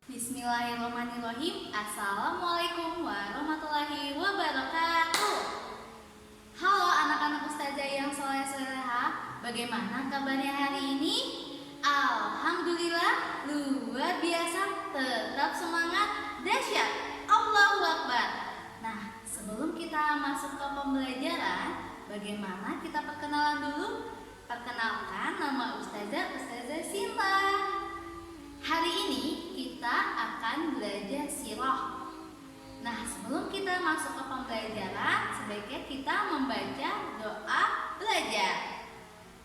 Bismillahirrahmanirrahim. Assalamualaikum warahmatullahi wabarakatuh. Halo anak-anak ustazah yang soleh-soleha, bagaimana kabarnya hari ini? Alhamdulillah, luar biasa, tetap semangat, dahsyat, Allahu Akbar. Nah, sebelum kita masuk ke pembelajaran, bagaimana kita perkenalan dulu? Perkenalkan, nama Ustazah Sinta. Hari ini kita akan belajar sirah. Nah, sebelum kita masuk ke pembelajaran, sebaiknya kita membaca doa belajar.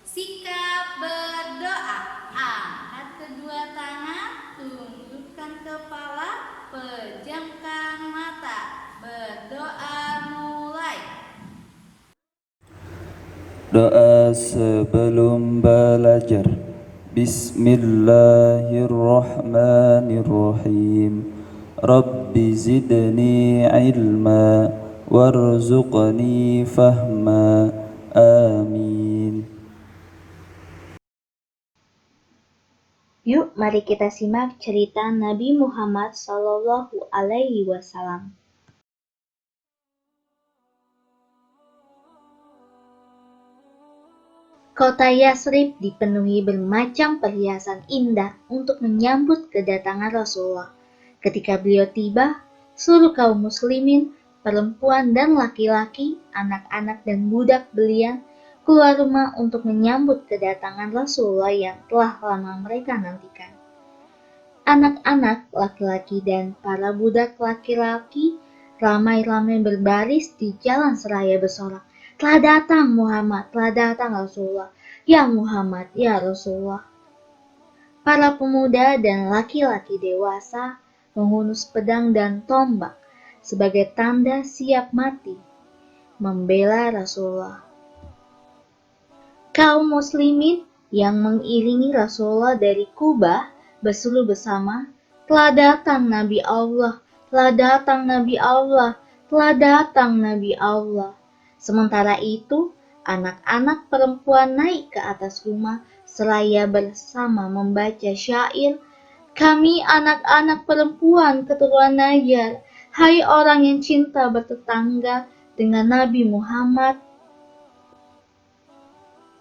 Sikap berdoa. Angkat kedua tangan, tundukkan kepala, pejamkan mata. Berdoa mulai. Doa sebelum belajar. Bismillahirrahmanirrahim. Rabbi zidni ilma warzuqni fahma. Amin. Yuk, mari kita simak cerita Nabi Muhammad Sallallahu Alaihi Wasallam. Kota Yasrib dipenuhi bermacam perhiasan indah untuk menyambut kedatangan Rasulullah. Ketika beliau tiba, seluruh kaum muslimin, perempuan dan laki-laki, anak-anak dan budak belian keluar rumah untuk menyambut kedatangan Rasulullah yang telah lama mereka nantikan. Anak-anak laki-laki dan para budak laki-laki ramai-ramai berbaris di jalan seraya bersorak, "Telah datang Muhammad, telah datang Rasulullah, ya Muhammad, ya Rasulullah." Para pemuda dan laki-laki dewasa menghunus pedang dan tombak sebagai tanda siap mati, membela Rasulullah. Kaum muslimin yang mengiringi Rasulullah dari Kubah berseru bersama, "Telah datang Nabi Allah, telah datang Nabi Allah, telah datang Nabi Allah." Sementara itu, anak-anak perempuan naik ke atas rumah seraya bersama membaca syair, "Kami anak-anak perempuan keturunan Najjar, hai orang yang cinta bertetangga dengan Nabi Muhammad."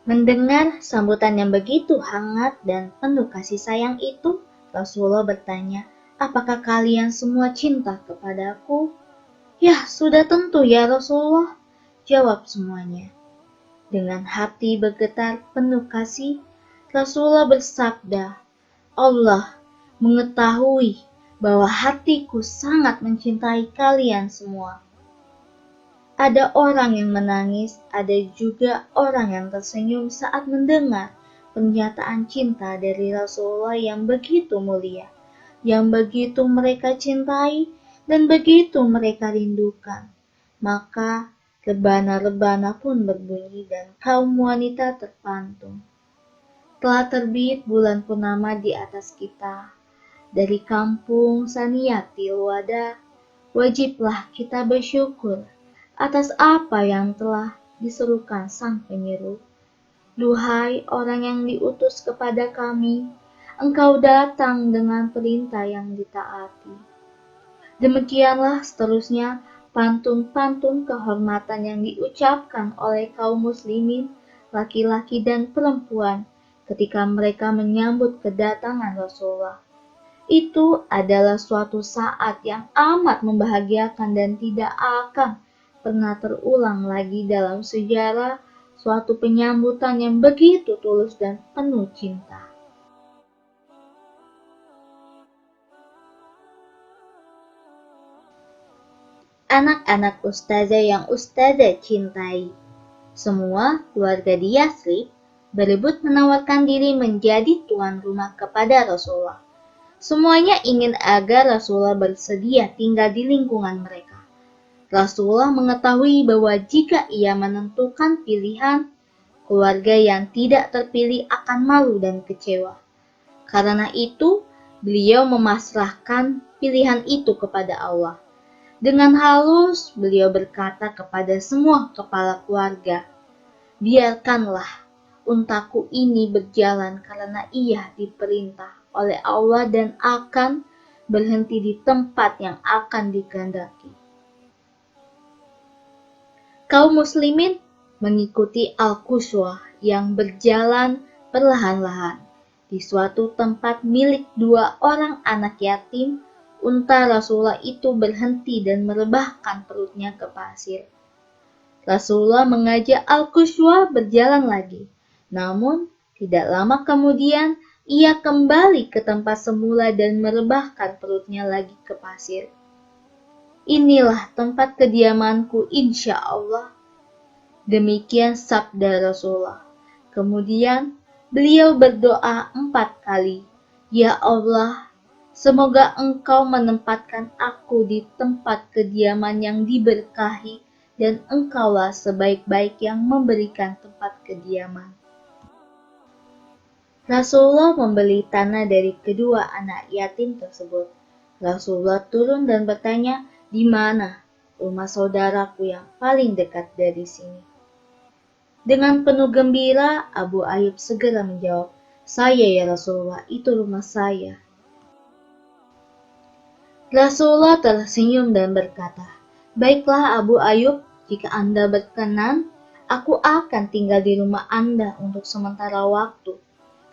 Mendengar sambutan yang begitu hangat dan penuh kasih sayang itu, Rasulullah bertanya, "Apakah kalian semua cinta kepadaku?" "Ya, sudah tentu ya Rasulullah," jawab semuanya. Dengan hati bergetar penuh kasih, Rasulullah bersabda, "Allah mengetahui bahwa hatiku sangat mencintai kalian semua." Ada orang yang menangis, ada juga orang yang tersenyum saat mendengar pernyataan cinta dari Rasulullah yang begitu mulia, yang begitu mereka cintai dan begitu mereka rindukan. Maka rebana-rebana pun berbunyi dan kaum wanita terpantun. Telah terbit bulan purnama di atas kita. Dari kampung Saniyatil Wada, wajiblah kita bersyukur atas apa yang telah diserukan sang penyeru. Duhai orang yang diutus kepada kami, engkau datang dengan perintah yang ditaati. Demikianlah seterusnya pantun-pantun kehormatan yang diucapkan oleh kaum muslimin, laki-laki dan perempuan ketika mereka menyambut kedatangan Rasulullah. Itu adalah suatu saat yang amat membahagiakan dan tidak akan pernah terulang lagi dalam sejarah, suatu penyambutan yang begitu tulus dan penuh cinta. anak-anak ustazah yang ustazah cintai. Semua keluarga di Yathrib berebut menawarkan diri menjadi tuan rumah kepada Rasulullah. Semuanya ingin agar Rasulullah bersedia tinggal di lingkungan mereka. Rasulullah mengetahui bahwa jika ia menentukan pilihan, keluarga yang tidak terpilih akan malu dan kecewa. Karena itu, beliau memasrahkan pilihan itu kepada Allah. Dengan halus, beliau berkata kepada semua kepala keluarga, "Biarkanlah untaku ini berjalan karena ia diperintah oleh Allah dan akan berhenti di tempat yang akan dikehendaki." Kaum muslimin mengikuti Al-Quswa yang berjalan perlahan-lahan di suatu tempat milik 2 orang anak yatim. Unta Rasulullah itu berhenti dan merebahkan perutnya ke pasir. Rasulullah mengajak Al-Quswa berjalan lagi. Namun, tidak lama kemudian ia kembali ke tempat semula dan merebahkan perutnya lagi ke pasir. "Inilah tempat kediamanku insya Allah." Demikian sabda Rasulullah. Kemudian beliau berdoa 4 kali. "Ya Allah, semoga Engkau menempatkan aku di tempat kediaman yang diberkahi dan Engkaulah sebaik-baik yang memberikan tempat kediaman." Rasulullah membeli tanah dari kedua anak yatim tersebut. Rasulullah turun dan bertanya, "Di mana rumah saudaraku yang paling dekat dari sini?" Dengan penuh gembira, Abu Ayyub segera menjawab, "Saya ya Rasulullah, itu rumah saya." Rasulullah tersenyum dan berkata, "Baiklah Abu Ayyub, jika Anda berkenan, aku akan tinggal di rumah Anda untuk sementara waktu.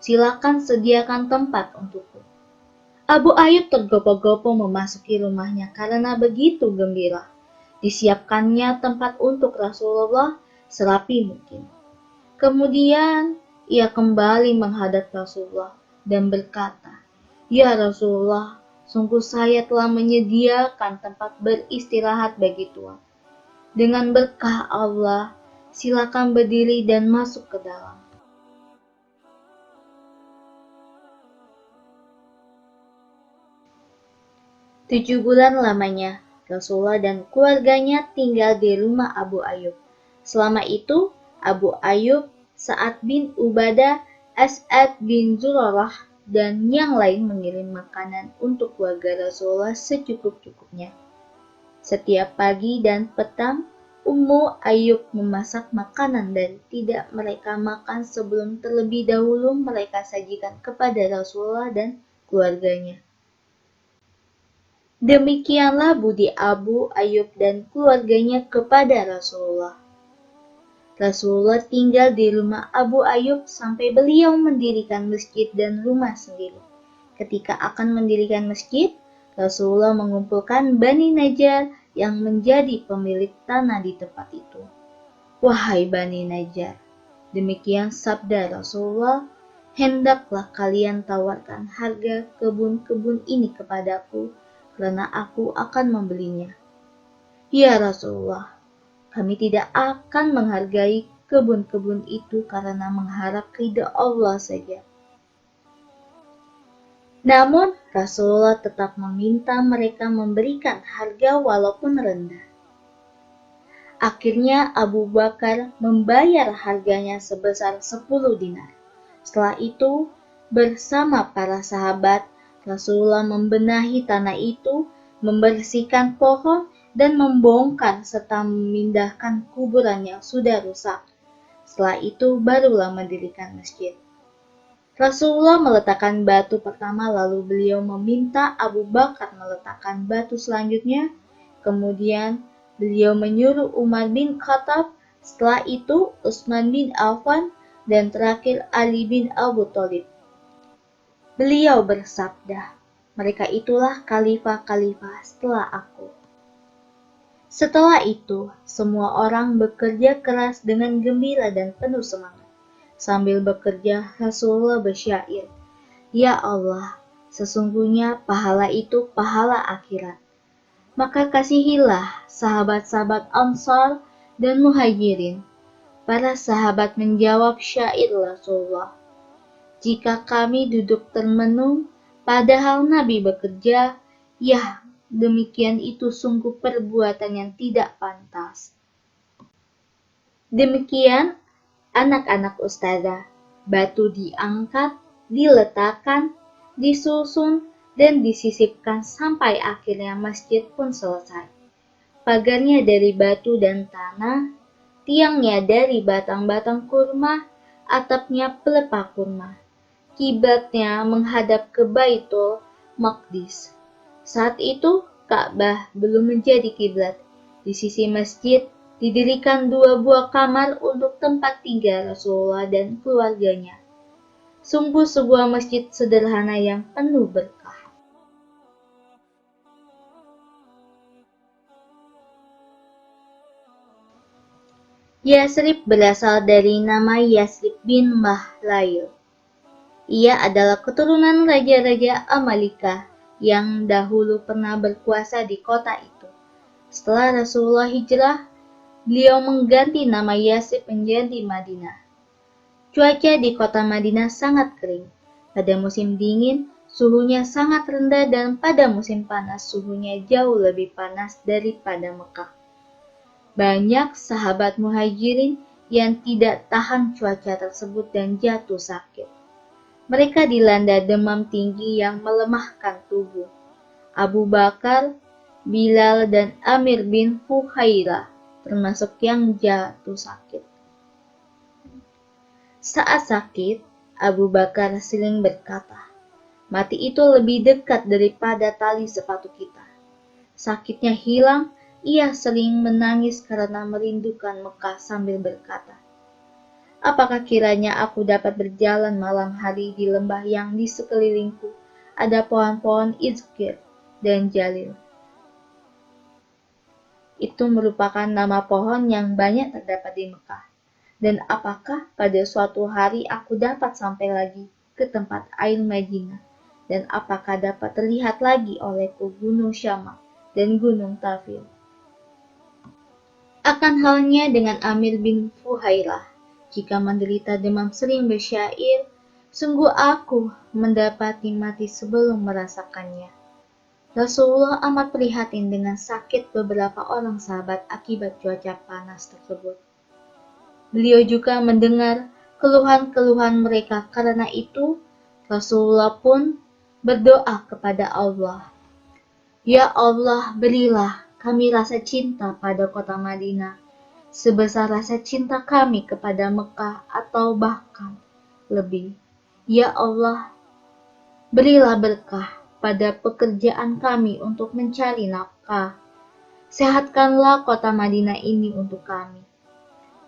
Silakan sediakan tempat untukku." Abu Ayyub tergopoh-gopoh memasuki rumahnya karena begitu gembira. Disiapkannya tempat untuk Rasulullah serapi mungkin. Kemudian ia kembali menghadap Rasulullah dan berkata, "Ya Rasulullah, sungguh saya telah menyediakan tempat beristirahat bagi Tuhan. Dengan berkah Allah, silakan berdiri dan masuk ke dalam." 7 bulan lamanya, Rasulullah dan keluarganya tinggal di rumah Abu Ayyub. Selama itu, Abu Ayyub, Sa'ad bin Ubadah, As'ad bin Zurarah, dan yang lain mengirim makanan untuk keluarga Rasulullah secukup-cukupnya. Setiap pagi dan petang, Ummu Ayyub memasak makanan dan tidak mereka makan sebelum terlebih dahulu mereka sajikan kepada Rasulullah dan keluarganya. Demikianlah budi Abu Ayyub dan keluarganya kepada Rasulullah. Rasulullah tinggal di rumah Abu Ayyub sampai beliau mendirikan masjid dan rumah sendiri. Ketika akan mendirikan masjid, Rasulullah mengumpulkan Bani Najjar yang menjadi pemilik tanah di tempat itu. "Wahai Bani Najjar," demikian sabda Rasulullah, "hendaklah kalian tawarkan harga kebun-kebun ini kepadaku, karena aku akan membelinya." "Ya Rasulullah, kami tidak akan menghargai kebun-kebun itu karena mengharap ridha Allah saja." Namun Rasulullah tetap meminta mereka memberikan harga walaupun rendah. Akhirnya Abu Bakar membayar harganya sebesar 10 dinar. Setelah itu, bersama para sahabat, Rasulullah membenahi tanah itu, membersihkan pohon, dan membongkar serta memindahkan kuburan yang sudah rusak. Setelah itu barulah mendirikan masjid. Rasulullah meletakkan batu pertama, lalu beliau meminta Abu Bakar meletakkan batu selanjutnya. Kemudian beliau menyuruh Umar bin Khattab, setelah itu Utsman bin Affan, dan terakhir Ali bin Abu Thalib. Beliau bersabda, "Mereka itulah khalifah-khalifah setelah aku." Setelah itu, semua orang bekerja keras dengan gembira dan penuh semangat. Sambil bekerja, Rasulullah bersyair, "Ya Allah, sesungguhnya pahala itu pahala akhirat. Maka kasihilah sahabat-sahabat Ansar dan Muhajirin. Para sahabat menjawab syair Rasulullah, "Jika kami duduk termenung, padahal Nabi bekerja, ya demikian itu sungguh perbuatan yang tidak pantas." Demikian anak-anak ustazah, batu diangkat, diletakkan, disusun, dan disisipkan sampai akhirnya masjid pun selesai. Pagarnya dari batu dan tanah, tiangnya dari batang-batang kurma, atapnya pelepah kurma. Kiblatnya menghadap ke Baitul Maqdis. Saat itu Ka'bah belum menjadi kiblat. Di sisi masjid didirikan 2 buah kamar untuk tempat tinggal Rasulullah dan keluarganya. Sungguh sebuah masjid sederhana yang penuh berkah. Yasrib berasal dari nama Yasrib bin Mahlail. Ia adalah keturunan raja-raja Amalika yang dahulu pernah berkuasa di kota itu. Setelah Rasulullah hijrah, beliau mengganti nama Yasrib menjadi Madinah. Cuaca di kota Madinah sangat kering. Pada musim dingin, suhunya sangat rendah dan pada musim panas, suhunya jauh lebih panas daripada Mekah. Banyak sahabat Muhajirin yang tidak tahan cuaca tersebut dan jatuh sakit. Mereka dilanda demam tinggi yang melemahkan tubuh. Abu Bakar, Bilal, dan Amir bin Fuhairah termasuk yang jatuh sakit. Saat sakit, Abu Bakar sering berkata, "Mati itu lebih dekat daripada tali sepatu kita." Sakitnya hilang, ia sering menangis karena merindukan Mekah sambil berkata, "Apakah kiranya aku dapat berjalan malam hari di lembah yang di sekelilingku ada pohon-pohon izkir dan jalil." Itu merupakan nama pohon yang banyak terdapat di Mekah. Dan apakah pada suatu hari aku dapat sampai lagi ke tempat air Madinah? Dan apakah dapat terlihat lagi olehku Gunung Syama dan Gunung Tafil? Akan halnya dengan Amir bin Fuhairah, jika menderita demam sering bersyair, "Sungguh aku mendapati mati sebelum merasakannya." Rasulullah amat prihatin dengan sakit beberapa orang sahabat akibat cuaca panas tersebut. Beliau juga mendengar keluhan-keluhan mereka, karena itu Rasulullah pun berdoa kepada Allah, "Ya Allah, berilah kami rasa cinta pada kota Madinah, sebesar rasa cinta kami kepada Mekah atau bahkan lebih. Ya Allah, berilah berkah pada pekerjaan kami untuk mencari nafkah. Sehatkanlah kota Madinah ini untuk kami,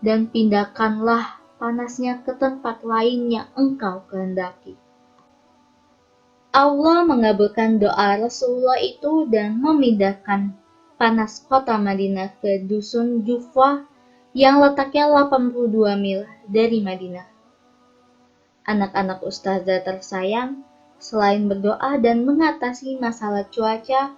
dan pindahkanlah panasnya ke tempat lain yang Engkau kehendaki." Allah mengabulkan doa Rasulullah itu dan memindahkan panas kota Madinah ke dusun Jufah yang letaknya 82 mil dari Madinah. Anak-anak ustazah tersayang, selain berdoa dan mengatasi masalah cuaca,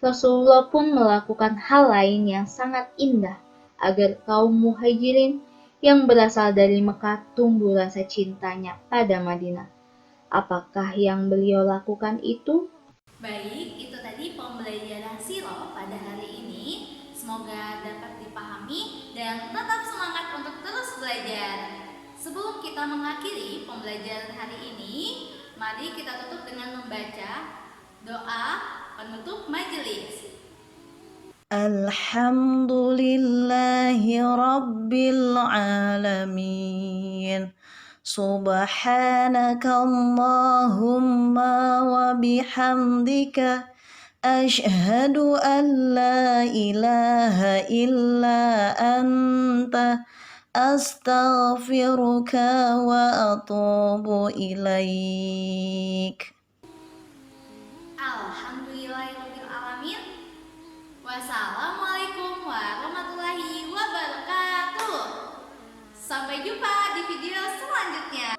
Rasulullah pun melakukan hal lain yang sangat indah agar kaum Muhajirin yang berasal dari Mekah tumbuh rasa cintanya pada Madinah. Apakah yang beliau lakukan itu? Baik, itu tadi pembelajaran Siro pada hari ini. Semoga dapat dipahami dan tetap semangat untuk terus belajar. Sebelum kita mengakhiri pembelajaran hari ini, mari kita tutup dengan membaca doa penutup majelis. Alhamdulillahi Rabbil Alamin. Subhanaka Allahumma wa bihamdika ashhadu an la ilaha illa anta astaghfiruka wa atubu ilaik. Alhamdulillahirabbil alamin. Wassalamualaikum warahmatullahi wabarakatuh. Sampai jumpa di video selanjutnya.